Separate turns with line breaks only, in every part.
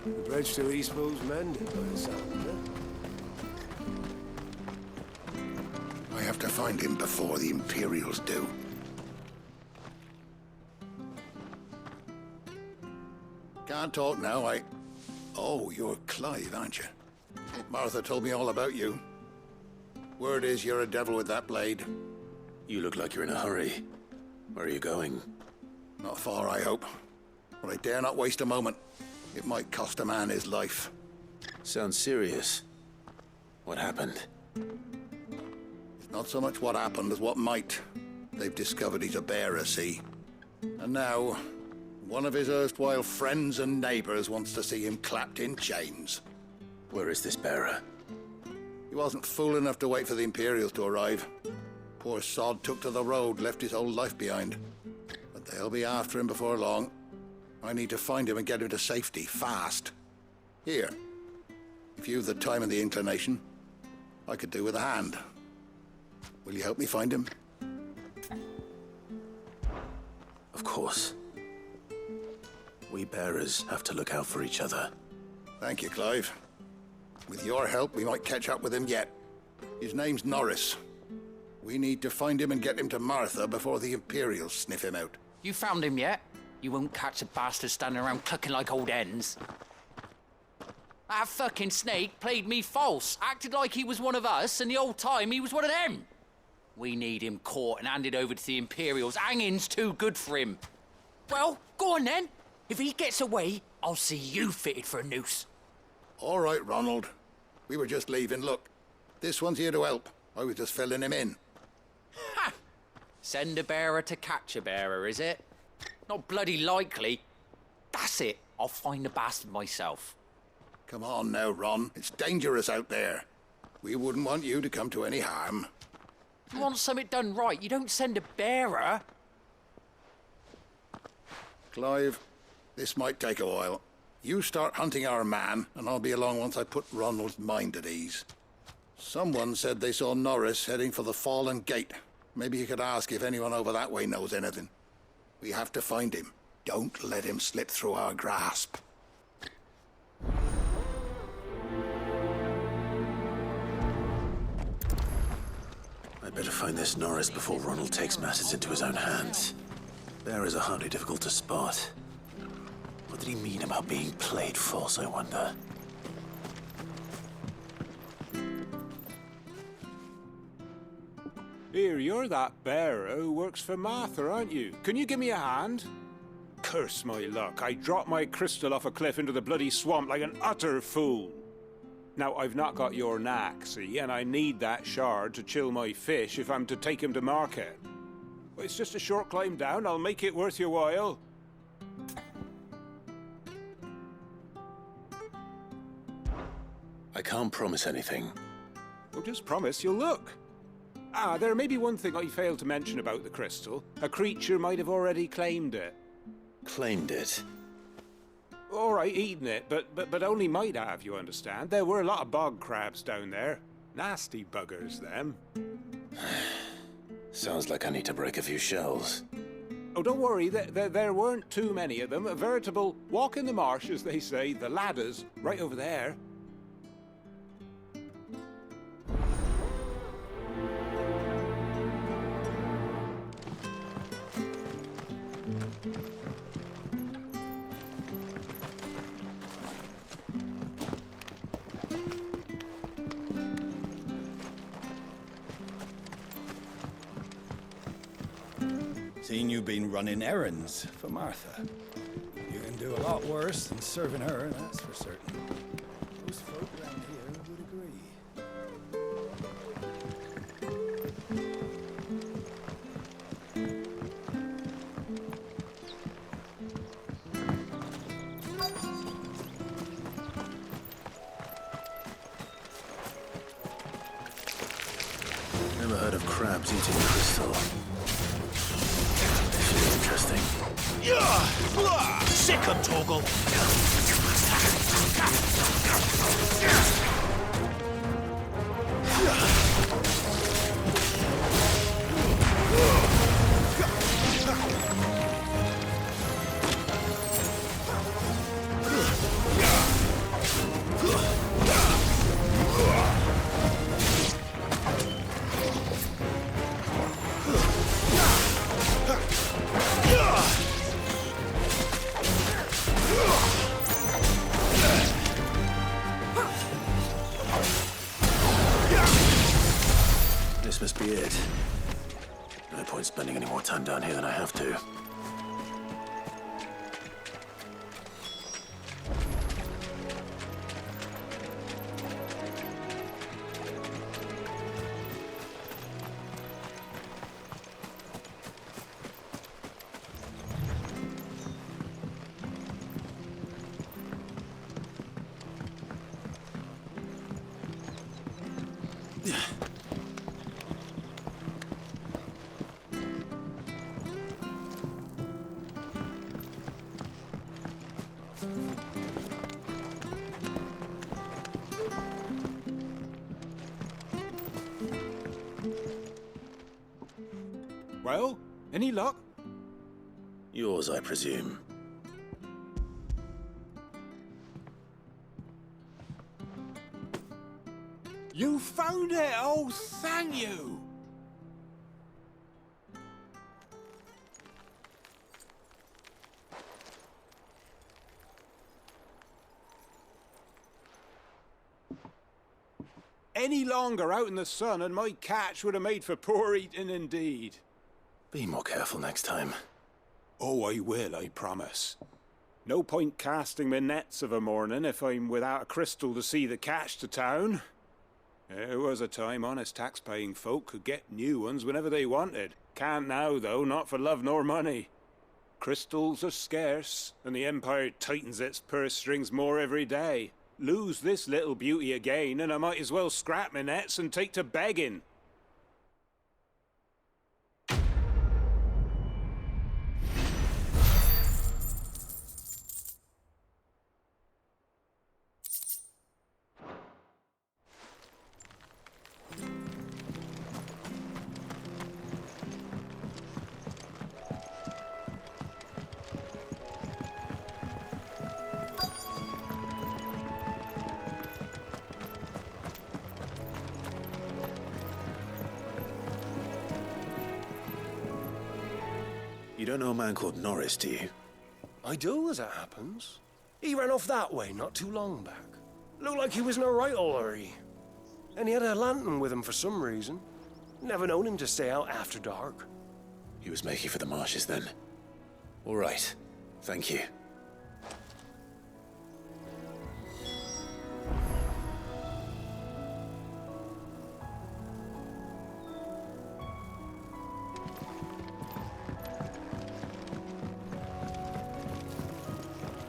The bridge to Eastbo's mended by the sound of it.
I have to find him before the Imperials do. Can't talk now, Oh, you're Clive, aren't you? Martha told me all about you. Word is you're a devil with that blade.
You look like you're in a hurry. Where are you going?
Not far, I hope. But I dare not waste a moment. It might cost a man his life.
Sounds serious. What happened?
It's not so much what happened as what might. They've discovered he's a bearer, see? And now, one of his erstwhile friends and neighbors wants to see him clapped in chains.
Where is this bearer?
He wasn't fool enough to wait for the Imperials to arrive. Poor sod took to the road, left his whole life behind. But they'll be after him before long. I need to find him and get him to safety, fast. Here, if you've the time and the inclination, I could do with a hand. Will you help me find him?
Of course. We bearers have to look out for each other.
Thank you, Clive. With your help, we might catch up with him yet. His name's Norris. We need to find him and get him to Martha before the Imperials sniff him out.
You found him yet? You won't catch a bastard standing around clucking like old hens. That fucking snake played me false, acted like he was one of us, and the whole time he was one of them. We need him caught and handed over to the Imperials. Hanging's too good for him. Well, go on then. If he gets away, I'll see you fitted for a noose.
All right, Ronald. We were just leaving. Look, this one's here to help. I was just filling him in.
Ha! Send a bearer to catch a bearer, is it? Not bloody likely. That's it. I'll find the bastard myself.
Come on now, Ron. It's dangerous out there. We wouldn't want you to come to any harm.
You want something done right, you don't send a bearer.
Clive, this might take a while. You start hunting our man, and I'll be along once I put Ronald's mind at ease. Someone said they saw Norris heading for the Fallen Gate. Maybe you could ask if anyone over that way knows anything. We have to find him. Don't let him slip through our grasp.
I'd better find this Norris before Ronald takes matters into his own hands. Bearers are hardly difficult to spot. What did he mean about being played false, I wonder?
Here, you're that bearer who works for Martha, aren't you? Can you give me a hand? Curse my luck, I dropped my crystal off a cliff into the bloody swamp like an utter fool. Now, I've not got your knack, see, and I need that shard to chill my fish if I'm to take him to market. Well, it's just a short climb down, I'll make it worth your while.
I can't promise anything.
Well, just promise you'll look. Ah, there may be one thing I failed to mention about the crystal. A creature might have already claimed it.
Claimed it?
All right, eaten it, but only might have, you understand. There were a lot of bog crabs down there. Nasty buggers, them.
Sounds like I need to break a few shells.
Oh, don't worry, there weren't too many of them. A veritable walk in the marsh, as they say, the ladders, right over there.
Seen you been running errands for Martha. You can do a lot worse than serving her, that's for certain. Most folk around here would agree.
Never heard of crabs eating crystal. Interesting.
Sick of Toggle.
time down here than I have to.
Well, any luck?
Yours, I presume.
You found it! Oh, thank you! Any longer out in the sun and my catch would have made for poor eating indeed.
Be more careful next time.
Oh, I will, I promise. No point casting my nets of a morning if I'm without a crystal to see the catch to town. There was a time honest tax-paying folk could get new ones whenever they wanted. Can't now, though, not for love nor money. Crystals are scarce, and the Empire tightens its purse strings more every day. Lose this little beauty again, and I might as well scrap my nets and take to begging.
You don't know a man called Norris, do you?
I do, as it happens. He ran off that way not too long back. Looked like he was in a right old hurry. And he had a lantern with him for some reason. Never known him to stay out after dark.
He was making for the marshes then. All right. Thank you.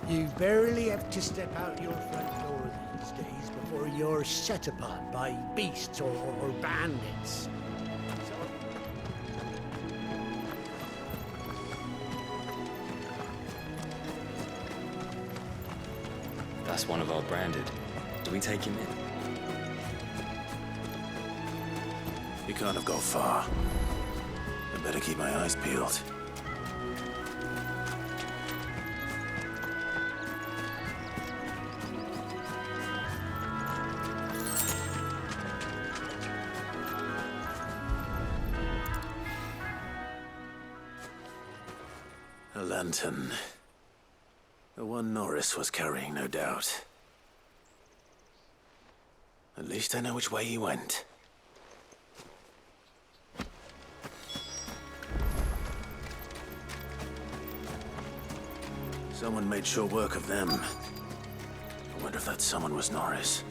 You barely have to step out your front door these days before you're set upon by beasts or bandits.
That's one of our branded. Do we take him in?
You can't have gone far. I better keep my eyes peeled. A lantern. The one Norris was carrying, no doubt. At least I know which way he went. Someone made short work of them. I wonder if that someone was Norris.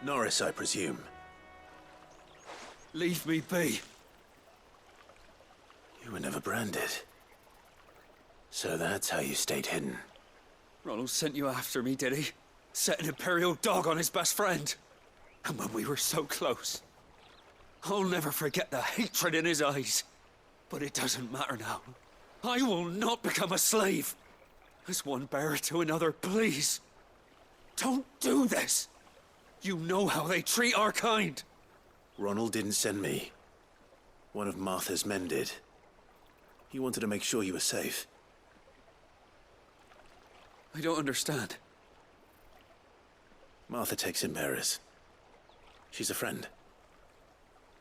Norris, I presume.
Leave me be.
You were never branded. So that's how you stayed hidden.
Ronald sent you after me, did he? Set an Imperial dog on his best friend. And when we were so close. I'll never forget the hatred in his eyes. But it doesn't matter now. I will not become a slave. As one bearer to another, please. Don't do this. You know how they treat our kind.
Ronald didn't send me. One of Martha's men did. He wanted to make sure you were safe.
I don't understand.
Martha takes in bearers. She's a friend.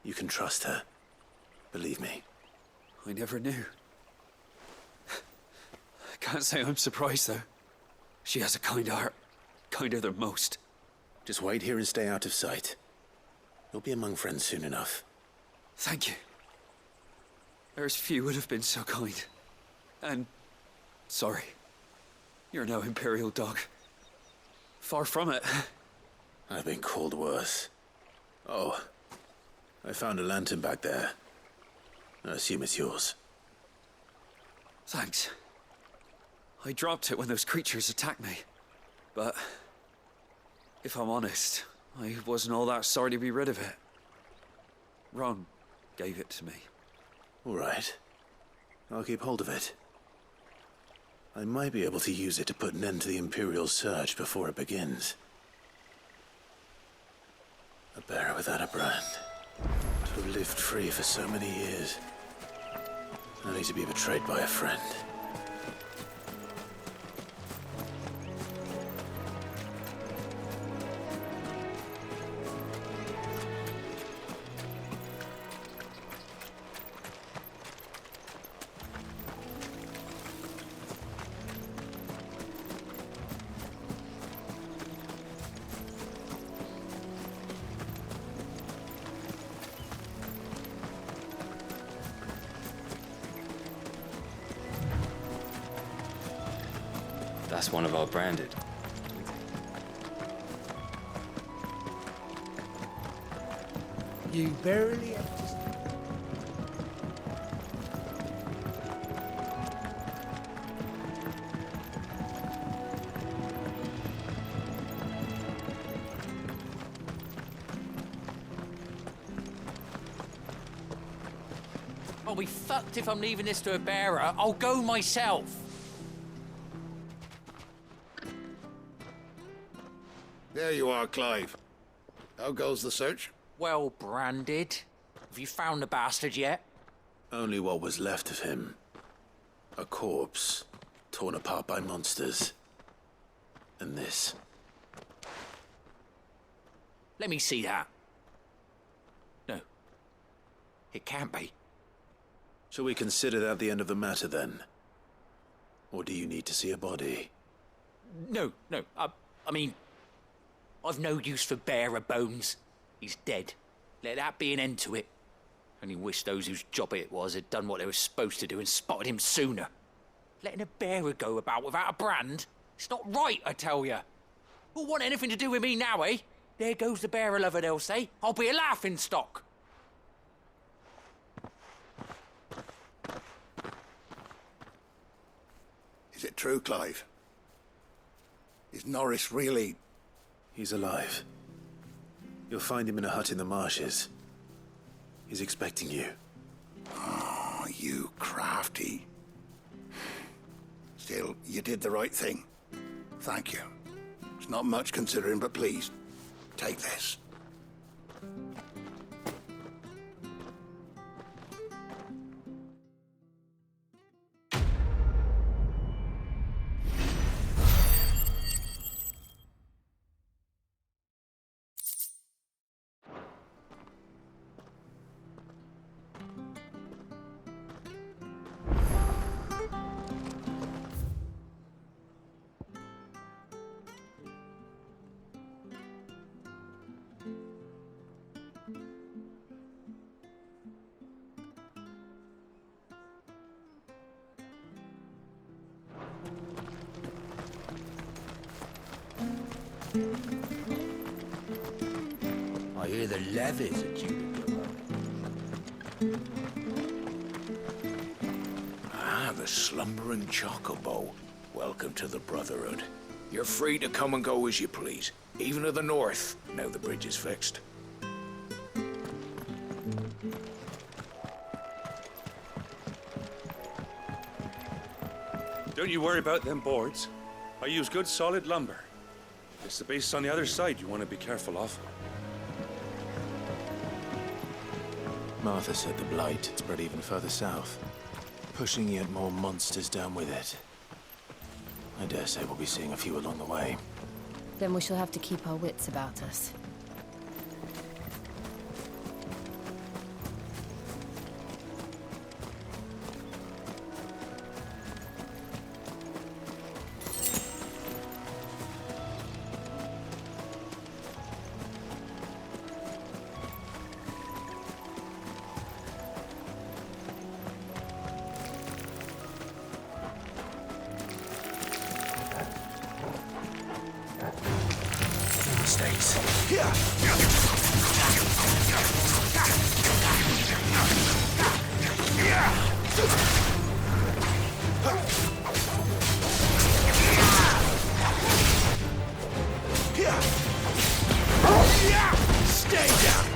You can trust her. Believe me.
I never knew. I can't say I'm surprised, though. She has a kind heart. Kinder than most.
Just wait here and stay out of sight. You'll be among friends soon enough.
Thank you. There's few would have been so kind. And sorry. You're no Imperial dog. Far from it.
I've been called worse. Oh, I found a lantern back there. I assume it's yours.
Thanks. I dropped it when those creatures attacked me. But if I'm honest, I wasn't all that sorry to be rid of it. Ron gave it to me.
All right. I'll keep hold of it. I might be able to use it to put an end to the Imperial surge before it begins. A bearer without a brand. To have lived free for so many years. Only to be betrayed by a friend.
That's one of our branded.
You barely have to...
I'll be fucked if I'm leaving this to a bearer. I'll go myself.
There you are, Clive. How goes the search?
Well branded. Have you found the bastard yet?
Only what was left of him. A corpse, torn apart by monsters. And this.
Let me see that. No. It can't be.
Shall we consider that the end of the matter, then? Or do you need to see a body?
No. I mean, I've no use for bearer bones. He's dead. Let that be an end to it. Only wish those whose job it was had done what they were supposed to do and spotted him sooner. Letting a bearer go about without a brand? It's not right, I tell you. Who'll want anything to do with me now, eh? There goes the bearer lover, they'll say. I'll be a laughing stock.
Is it true, Clive? Is Norris really...
He's alive. You'll find him in a hut in the marshes. He's expecting you.
Oh, you crafty. Still, you did the right thing. Thank you. It's not much considering, but please, take this.
I hear the levies are due to go up.
Ah, the slumbering chocobo. Welcome to the Brotherhood. You're free to come and go as you please, even to the north, now the bridge is fixed.
Don't you worry about them boards. I use good solid lumber. It's the base on the other side you want to be careful of.
Martha said the blight had spread even further south, pushing yet more monsters down with it. I dare say we'll be seeing a few along the way.
Then we shall have to keep our wits about us.
Stay down!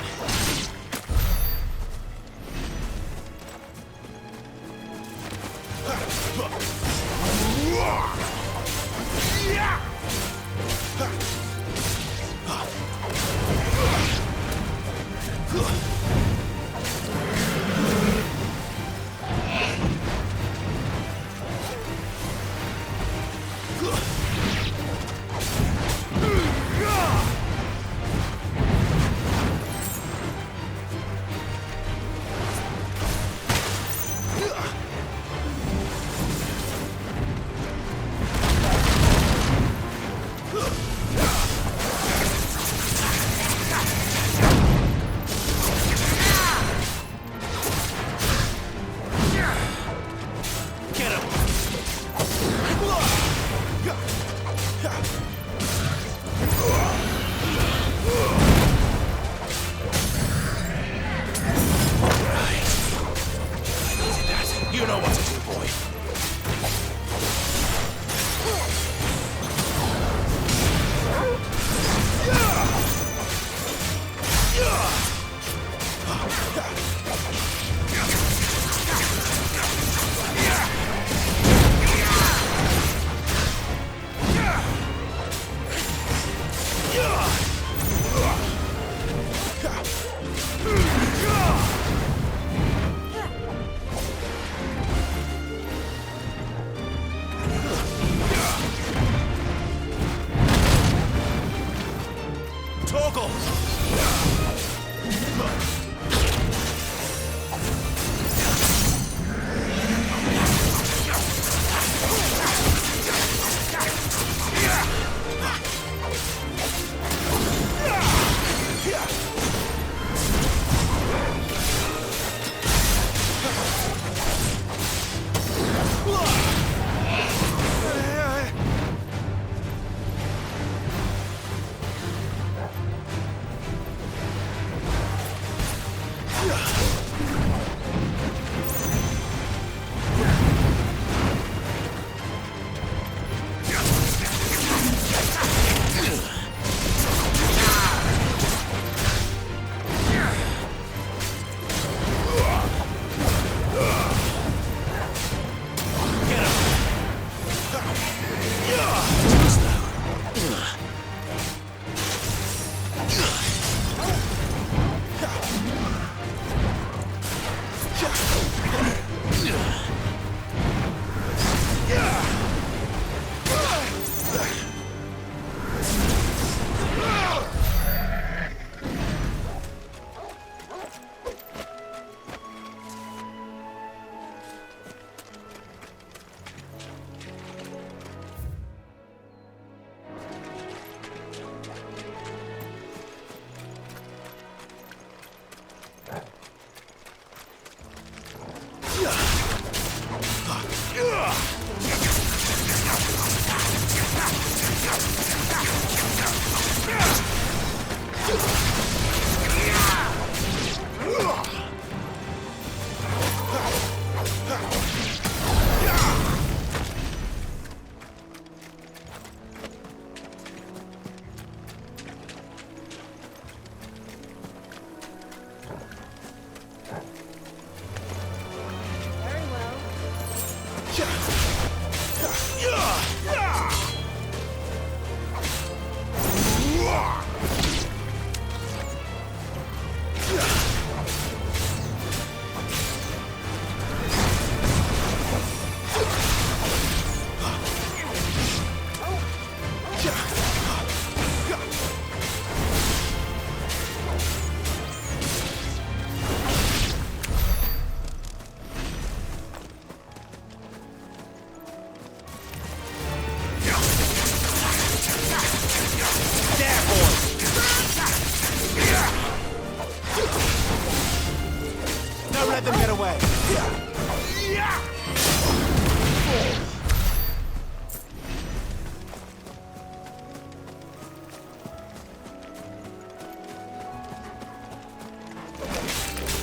You know what to do, boy.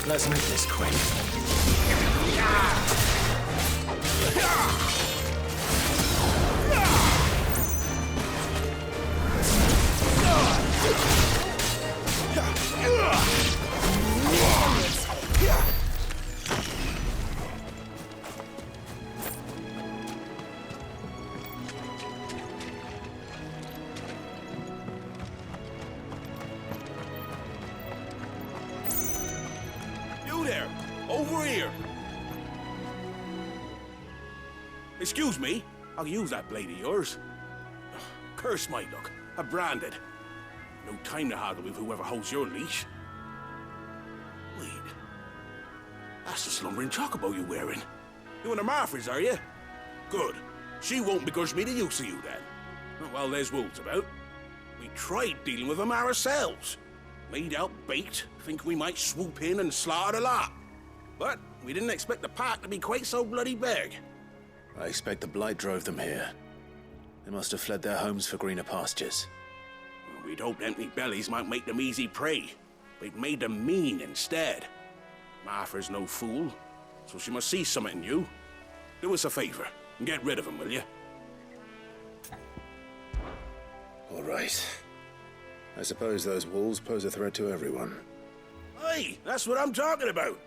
Let's make this quick.
You there! Over here! Excuse me, I'll use that blade of yours. Curse my luck, I'm branded. No time to haggle with whoever holds your leash. Wait, that's the slumbering chocobo you're wearing. You and the Marfors, are you? Good. She won't begrudge me the use of you then. Well, there's wolves about. We tried dealing with them ourselves. Laid out bait, think we might swoop in and slaughter the lot. But we didn't expect the pack to be quite so bloody big.
I expect the blight drove them here. They must have fled their homes for greener pastures.
Well, we'd hoped empty bellies might make them easy prey. But it made them mean instead. Martha's no fool, so she must see something in you. Do us a favor and get rid of them, will you?
All right. I suppose those wolves pose a threat to everyone.
Aye, that's what I'm talking about.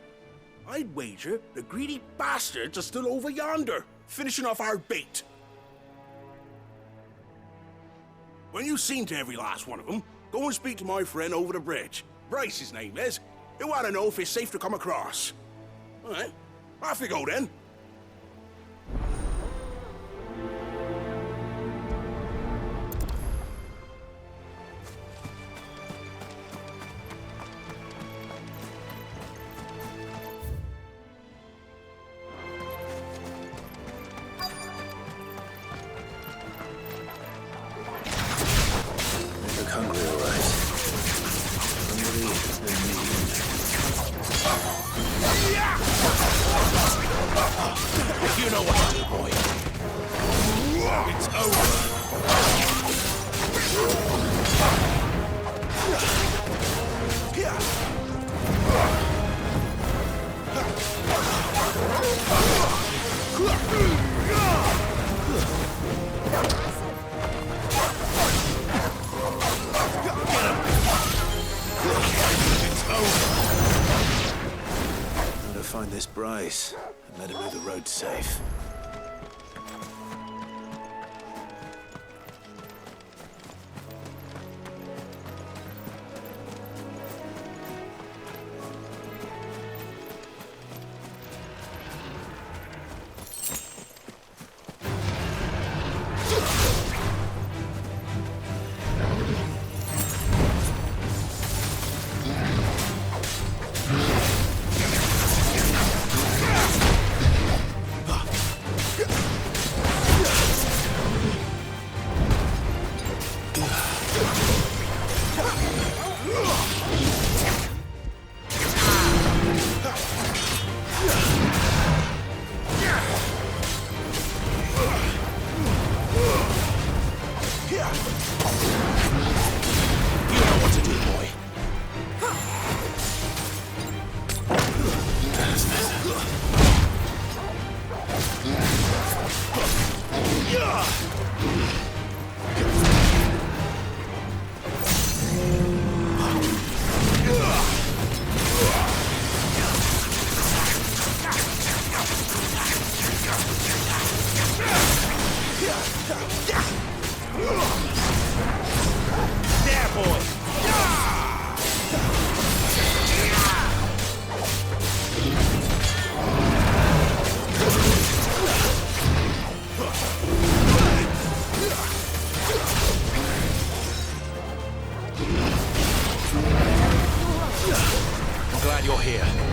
I'd wager the greedy bastards are still over yonder, finishing off our bait. When you've seen to every last one of them, go and speak to my friend over the bridge. Bryce, his name is. He'll want to know if it's safe to come across. All right, off you go then.
Hungry, all right. Hungry and mean.
You know what to do, boy. It's
How to find this Bryce and let him know the road's safe.
glad you're here.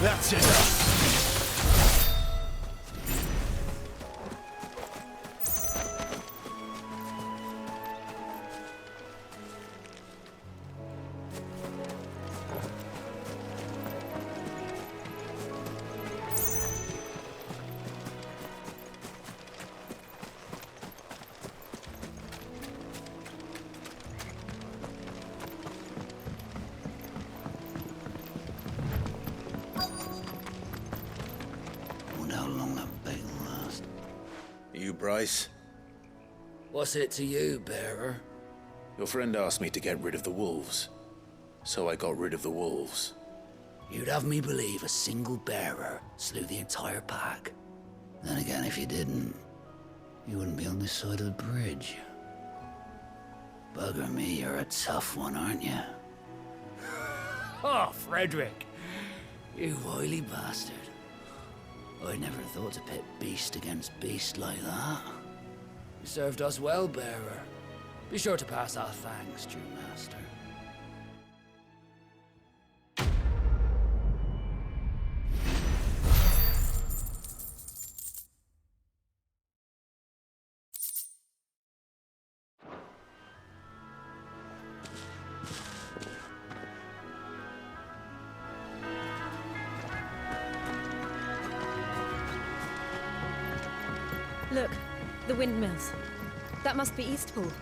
That's enough.
You, Bryce?
What's it to you, bearer?
Your friend asked me to get rid of the wolves. So I got rid of the wolves.
You'd have me believe a single bearer slew the entire pack. Then again, if you didn't, you wouldn't be on this side of the bridge. Bugger me, you're a tough one, aren't you?
Oh, Frederick.
You wily bastard. I never thought to pit beast against beast like that. You served us well, bearer. Be sure to pass our thanks, true master.
Look, the windmills. That must be Eastpool.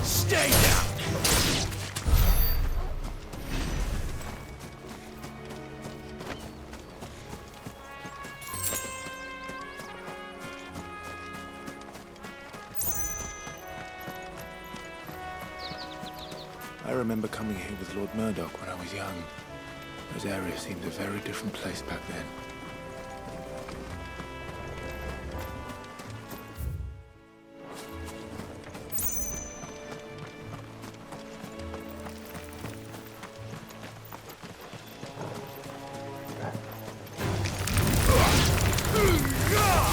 Stay down!
I remember coming here with Lord Murdoch when I was young. Those areas seemed a very different place back then.
Yeah!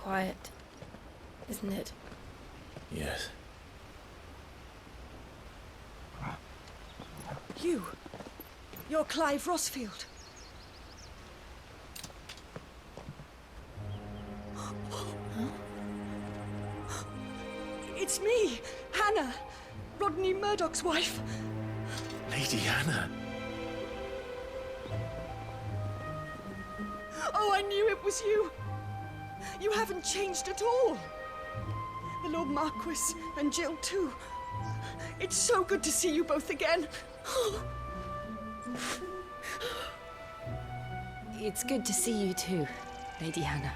quiet, isn't it?
Yes.
You're Clive Rossfield. It's me, Hannah, Rodney Murdoch's wife.
Lady Hannah.
Oh, I knew it was you. You haven't changed at all. The Lord Marquis and Jill too. It's so good to see you both again.
It's good to see you too, Lady Hannah.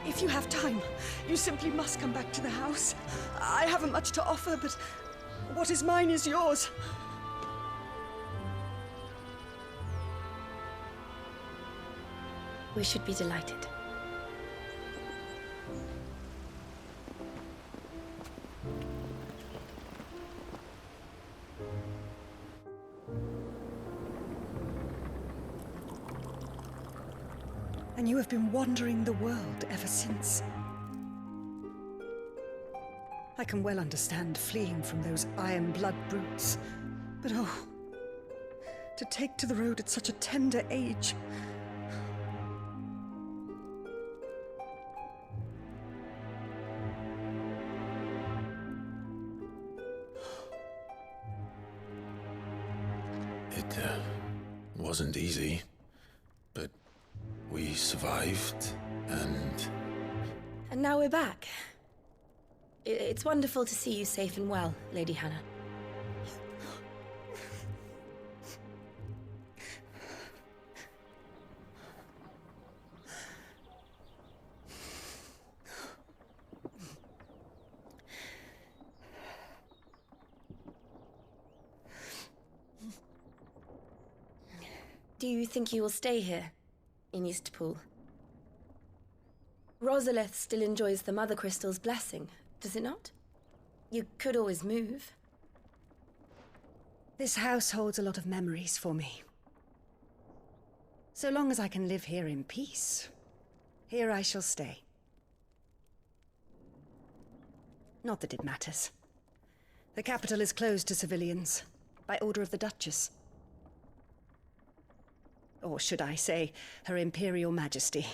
If you have time, you simply must come back to the house. I haven't much to offer, but what is mine is yours.
We should be delighted.
And you have been wandering the world ever since. I can well understand fleeing from those iron blood brutes, but oh, to take to the road at such a tender age.
It wasn't easy, but we survived, and
now we're back. It's wonderful to see you safe and well, Lady Hannah. Do you think you will stay here, in Eastpool? Rosalith still enjoys the Mother Crystal's blessing, does it not? You could always move.
This house holds a lot of memories for me. So long as I can live here in peace, here I shall stay. Not that it matters. The capital is closed to civilians, by order of the Duchess. Or should I say, Her Imperial Majesty.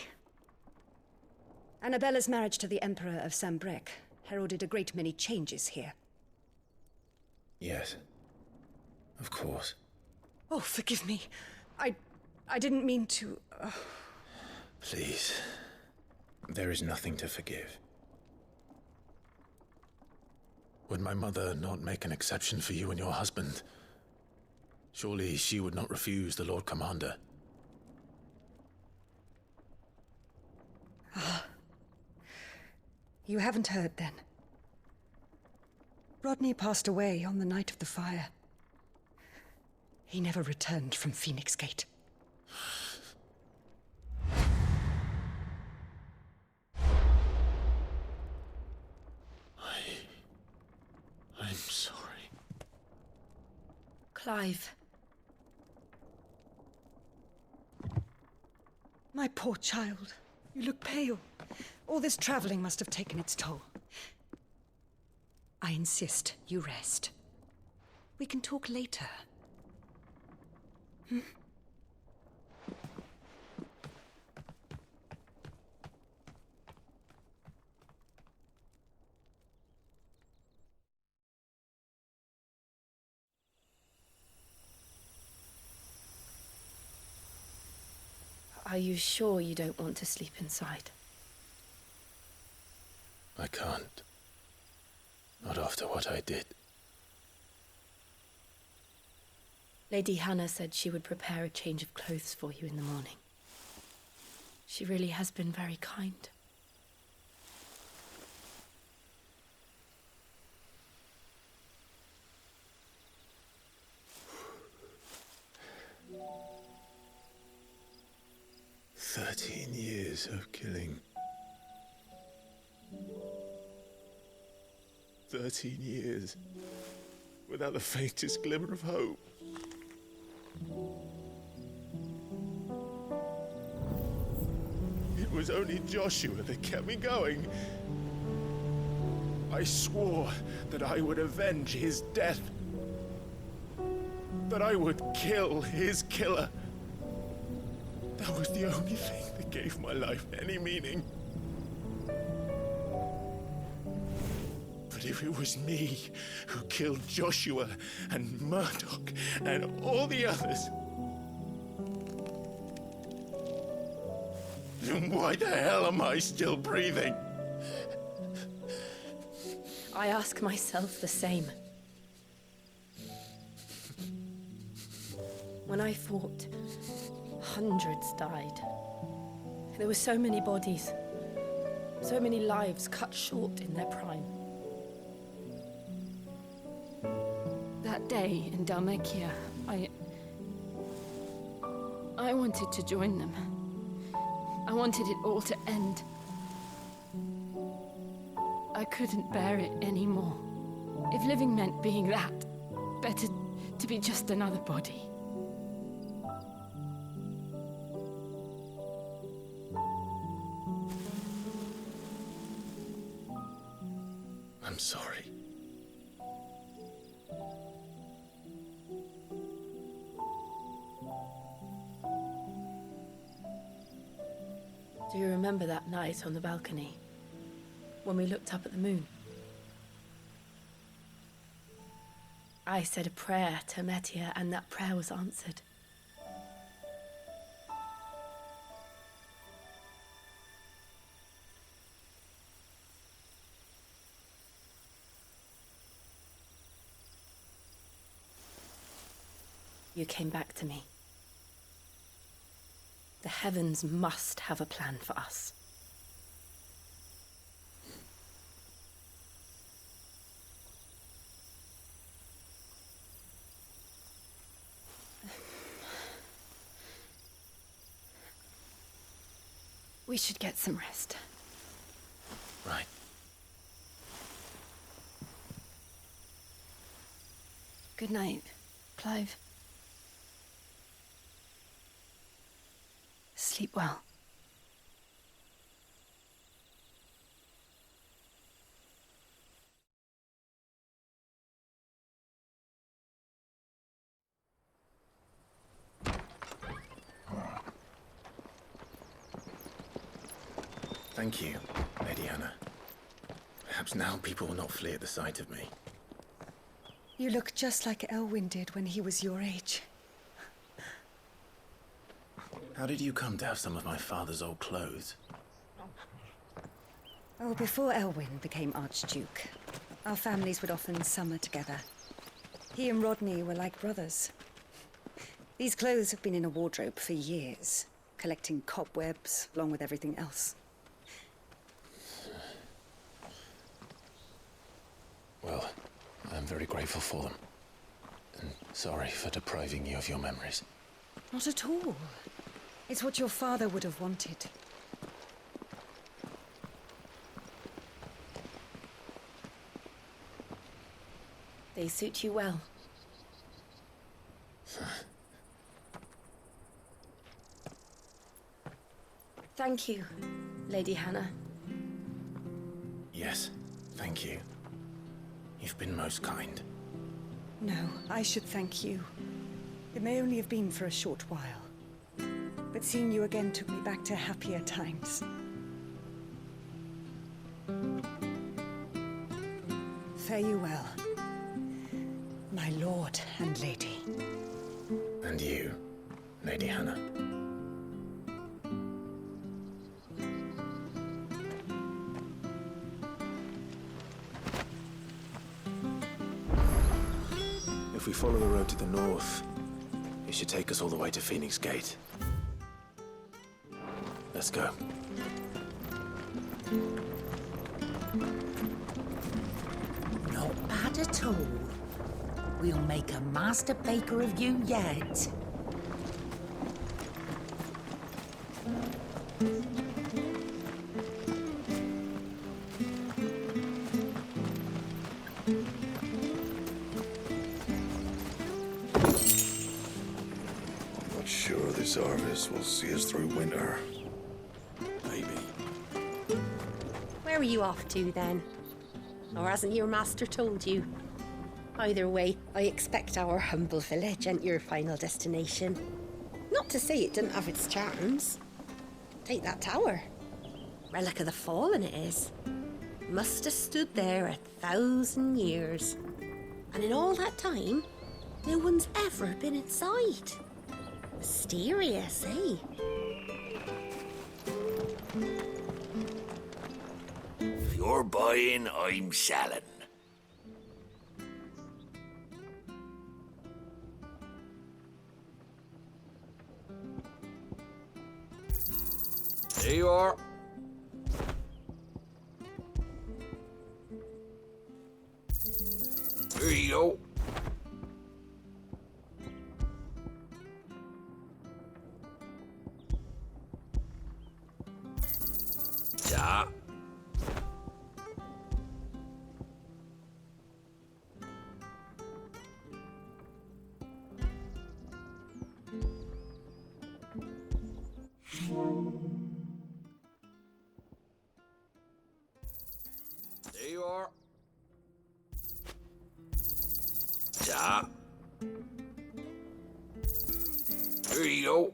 Annabella's marriage to the Emperor of Sambrec heralded a great many changes here.
yes, of course.
Oh, forgive me. I didn't mean to...
Please, there is nothing to forgive. Would my mother not make an exception for you and your husband? Surely she would not refuse the Lord Commander.
You haven't heard, then. Rodney passed away on the night of the fire. He never returned from Phoenix Gate.
I'm sorry.
Clive.
My poor child. You look pale. All this traveling must have taken its toll. I insist you rest. We can talk later. Hmm?
Are you sure you don't want to sleep inside?
I can't. Not after what I did.
Lady Hannah said she would prepare a change of clothes for you in the morning. She really has been very kind.
"13 years of killing.
13 years, without the faintest glimmer of hope. It was only Joshua that kept me going. I swore that I would avenge his death. That I would kill his killer. That was the only thing that gave my life any meaning. But if it was me who killed Joshua and Murdoch and all the others, then why the hell am I still breathing?
I ask myself the same. When I fought, hundreds died. There were so many bodies, so many lives cut short in their prime. That day in Dalmacia, I wanted to join them. I wanted it all to end. I couldn't bear it anymore. If living meant being that, better to be just another body.
I'm sorry.
Do you remember that night on the balcony, when we looked up at the moon? I said a prayer to Metia, and that prayer was answered. You came back to me. The heavens must have a plan for us. We should get some rest.
Right.
Good night, Clive. Sleep well.
Thank you, Lady Hannah. Perhaps now people will not flee at the sight of me.
You look just like Elwyn did when he was your age.
How did you come to have some of my father's old clothes?
Oh, before Elwyn became Archduke, our families would often summer together. He and Rodney were like brothers. These clothes have been in a wardrobe for years, collecting cobwebs along with everything else.
Well, I'm very grateful for them. And sorry for depriving you of your memories.
Not at all. It's what your father would have wanted.
They suit you well. Thank you, Lady Hannah.
Yes, thank you. You've been most kind.
No, I should thank you. It may only have been for a short while, but seeing you again took me back to happier times. Fare you well, my lord and lady.
And you, Lady Hannah. If we follow the road to the north, it should take us all the way to Phoenix Gate. Let's go.
Not bad at all. We'll make a master baker of you yet.
service will see us through winter. Maybe.
Where are you off to, then? Or hasn't your master told you? Either way, I expect our humble village ain't your final destination. Not to say it didn't have its charms. Take that tower. Relic of the Fallen it is. Must have stood there 1,000 years. And in all that time, no one's ever been inside. Mysterious, eh?
If you're buying, I'm selling. There you are. There you go. Yeah. There you are. Yeah. There you go.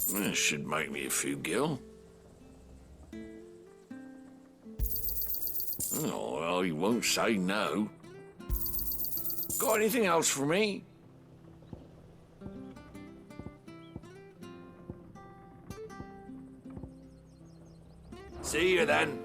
This should make me a few gil. Oh, well, you won't say no. Got anything else for me? See you then.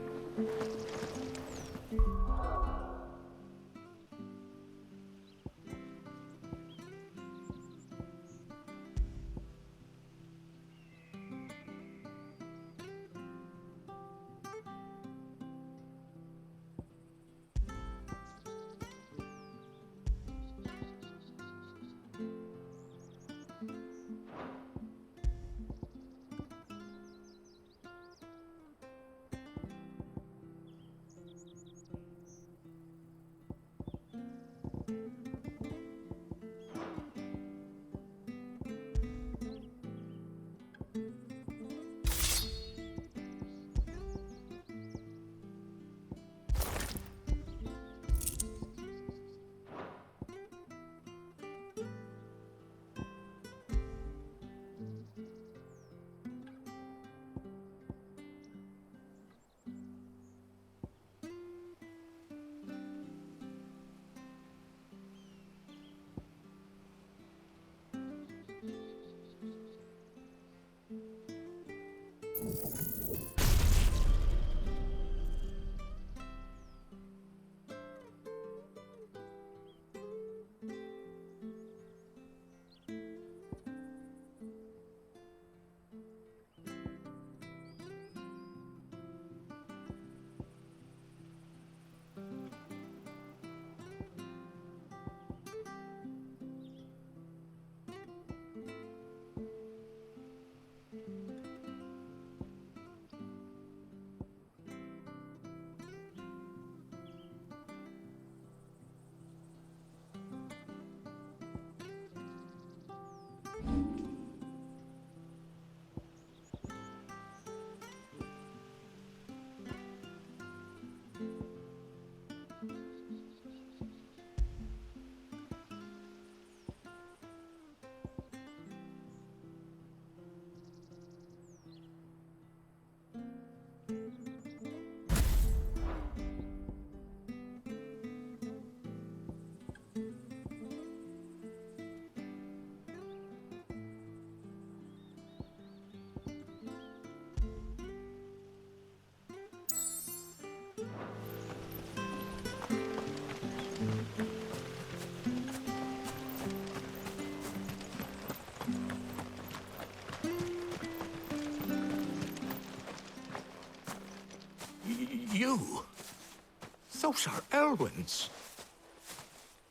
Those are Elwyn's.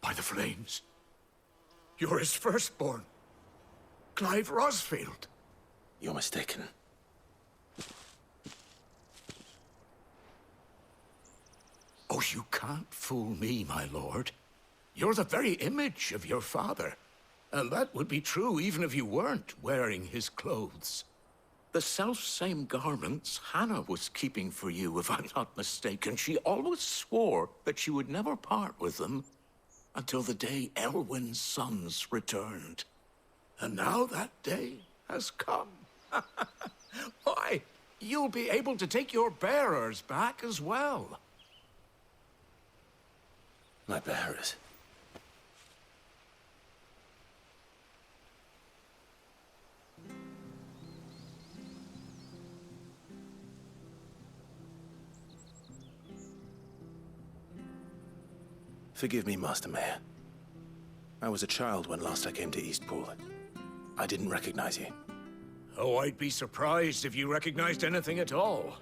By the flames. You're his firstborn. Clive Rosfield.
You're mistaken.
Oh, you can't fool me, my lord. You're the very image of your father. And that would be true even if you weren't wearing his clothes. The self-same garments Hannah was keeping for you, if I'm not mistaken. She always swore that she would never part with them until the day Elwyn's sons returned. And now that day has come. Why, you'll be able to take your bearers back as well.
My bearers? Forgive me, Master Mayor. I was a child when last I came to Eastpool. I didn't recognize you.
Oh, I'd be surprised if you recognized anything at all.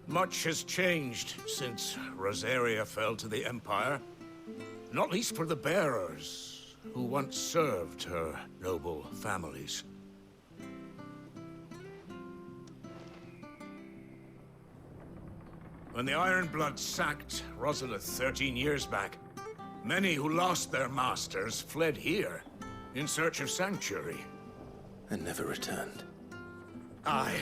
Much has changed since Rosaria fell to the Empire. Not least for the bearers, who once served her noble families. When the Ironbloods sacked Rosalith 13 years back, many who lost their masters fled here in search of sanctuary.
And never returned.
Aye.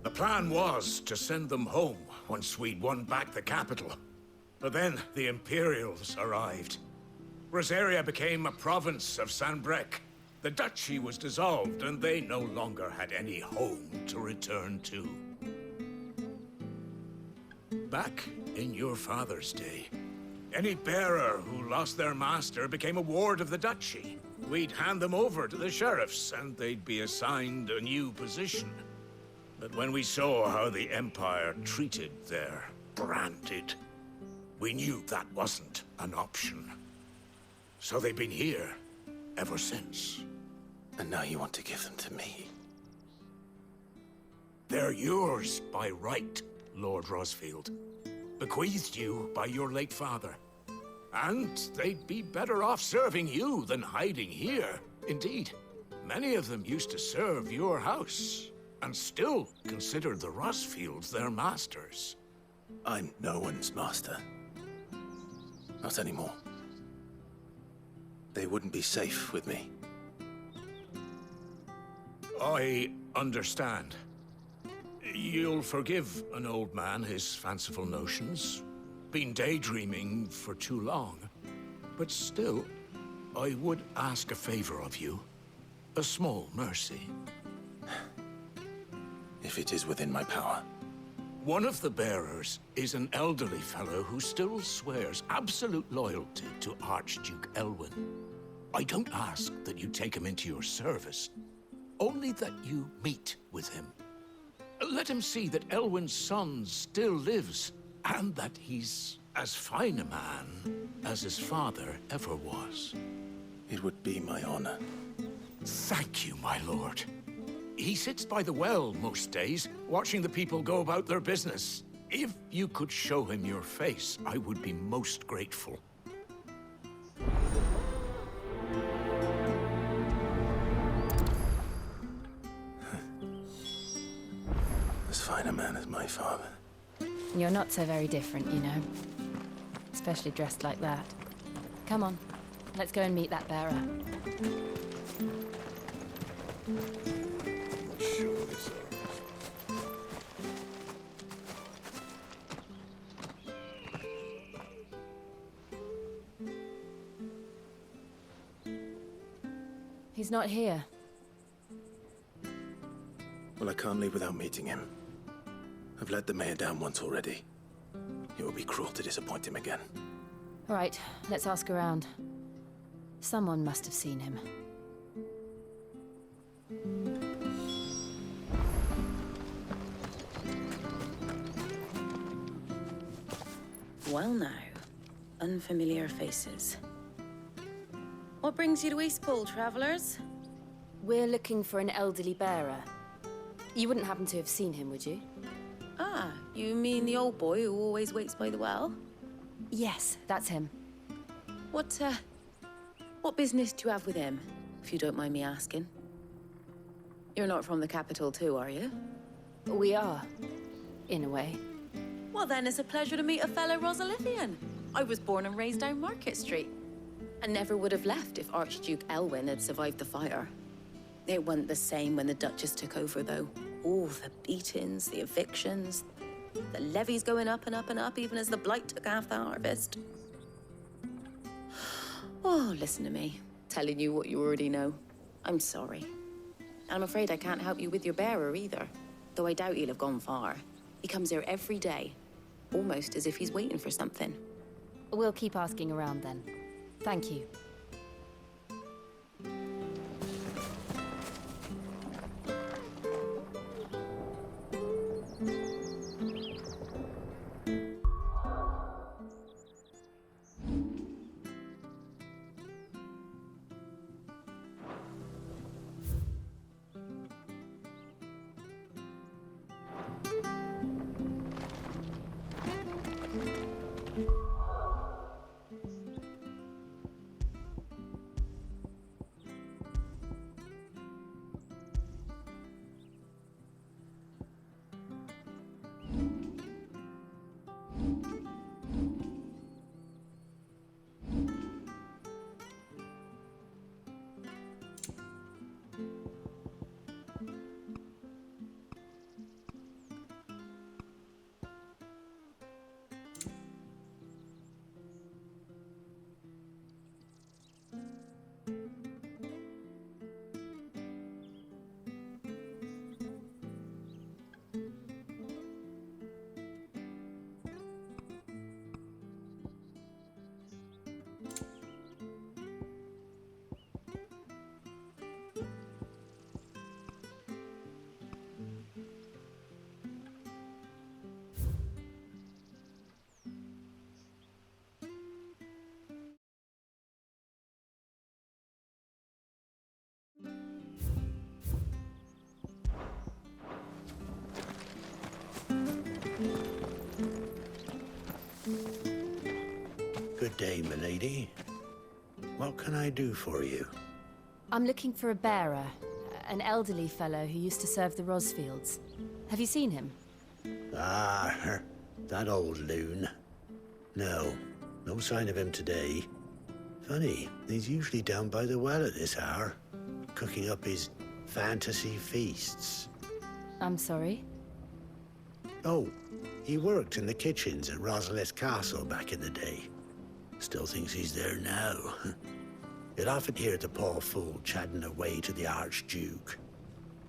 The plan was to send them home once we'd won back the capital. But then the Imperials arrived. Rosaria became a province of Sanbreque. The duchy was dissolved, and they no longer had any home to return to. Back in your father's day, any bearer who lost their master became a ward of the duchy. We'd hand them over to the sheriffs, and they'd be assigned a new position. But when we saw how the Empire treated their branded, we knew that wasn't an option. So they've been here ever since.
And now you want to give them to me?
They're yours by right, Lord Rosfield. Bequeathed you by your late father. And they'd be better off serving you than hiding here. Indeed, many of them used to serve your house, and still considered the Rosfields their masters.
I'm no one's master. Not anymore. They wouldn't be safe with me.
I understand. You'll forgive an old man his fanciful notions. Been daydreaming for too long. But still, I would ask a favor of you. A small mercy.
If it is within my power.
One of the bearers is an elderly fellow who still swears absolute loyalty to Archduke Elwyn. I don't ask that you take him into your service, only that you meet with him. Let him see that Elwyn's son still lives, and that he's as fine a man as his father ever was.
It would be my honor.
Thank you, my lord. He sits by the well most days, watching the people go about their business. If you could show him your face, I would be most grateful.
As fine a man as my father.
You're not so very different, you know. Especially dressed like that. Come on, let's go and meet that bearer. He's not here.
Well, I can't leave without meeting him. I've let the mayor down once already. It would be cruel to disappoint him again.
All right, let's ask around. Someone must have seen him.
Well now, unfamiliar faces. What brings you to Eastpool, travelers?
We're looking for an elderly bearer. You wouldn't happen to have seen him, would you?
Ah, you mean the old boy who always waits by the well?
Yes, that's him.
What business do you have with him, if you don't mind me asking? You're not from the capital too, are you?
We are, in a way.
Well, then it's a pleasure to meet a fellow Rosalithian. I was born and raised down Market Street, and never would have left if Archduke Elwyn had survived the fire. It wasn't the same when the Duchess took over, though. All the beatings, the evictions, the levies going up and up and up, even as the blight took half the harvest. Oh, listen to me, telling you what you already know. I'm sorry. I'm afraid I can't help you with your bearer either, though I doubt he'll have gone far. He comes here every day, almost as if he's waiting for something.
We'll keep asking around then. Thank you.
Good day, milady. What can I do for you?
I'm looking for a bearer, an elderly fellow who used to serve the Rosfields. Have you seen him?
Ah, that old loon. No sign of him today. Funny, he's usually down by the well at this hour, cooking up his fantasy feasts.
I'm sorry?
Oh, he worked in the kitchens at Rosalith Castle back in the day. Still thinks he's there now. You'd often hear the poor fool chatting away to the Archduke.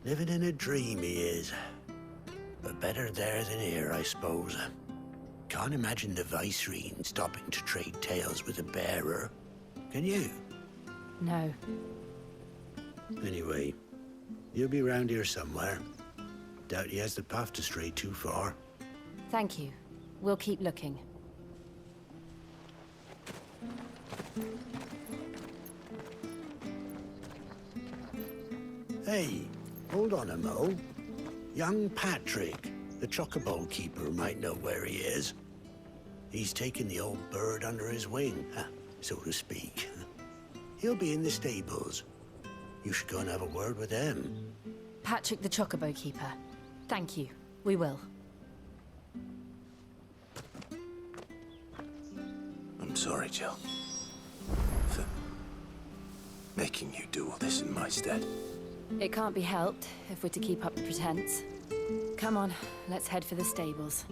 Living in a dream he is. But better there than here, I suppose. Can't imagine the Viceroy stopping to trade tales with a bearer. Can you?
No.
Anyway, you'll be round here somewhere. Doubt he has the path to stray too far.
Thank you. We'll keep looking.
Hey, hold on a mo. Young Patrick, the chocobo keeper, might know where he is. He's taken the old bird under his wing, so to speak. He'll be in the stables. You should go and have a word with him.
Patrick the chocobo keeper. Thank you. We will.
I'm sorry, Jill. For making you do all this in my stead.
It can't be helped if we're to keep up the pretense. Come on, let's head for the stables.